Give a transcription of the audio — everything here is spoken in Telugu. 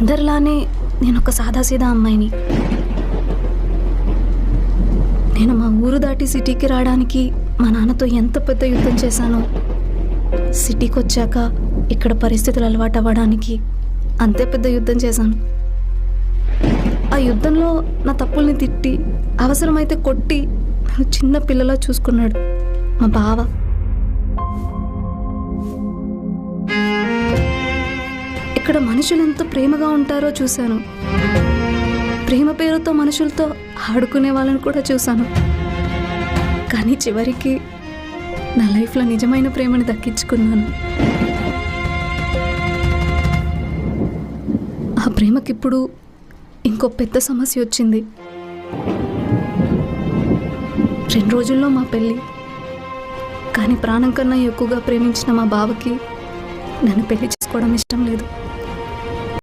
అందరిలానే నేను ఒక సాదాసీదా అమ్మాయిని. నేను మా ఊరు దాటి సిటీకి రావడానికి మా నాన్నతో ఎంత పెద్ద యుద్ధం చేశానో, సిటీకి వచ్చాక ఇక్కడ పరిస్థితులు అలవాటు అవ్వడానికి అంతే పెద్ద యుద్ధం చేశాను. ఆ యుద్ధంలో నా తప్పుల్ని తిట్టి, అవసరమైతే కొట్టి నన్ను చిన్న పిల్లలా చూసుకున్నాడు మా బావ. ఇక్కడ మనుషులు ఎంత ప్రేమగా ఉంటారో చూశాను. ప్రేమ పేరుతో మనుషులతో ఆడుకునే వాళ్ళని కూడా చూశాను. కానీ చివరికి నా లైఫ్లో నిజమైన ప్రేమని దక్కించుకున్నాను. ఆ ప్రేమకిప్పుడు ఇంకో పెద్ద సమస్య వచ్చింది. 2 రోజుల్లో మా పెళ్ళి. కానీ ప్రాణం కన్నా ఎక్కువగా ప్రేమించిన మా బావకి నన్ను పెళ్లి చేసుకోవడం ఇష్టం లేదు.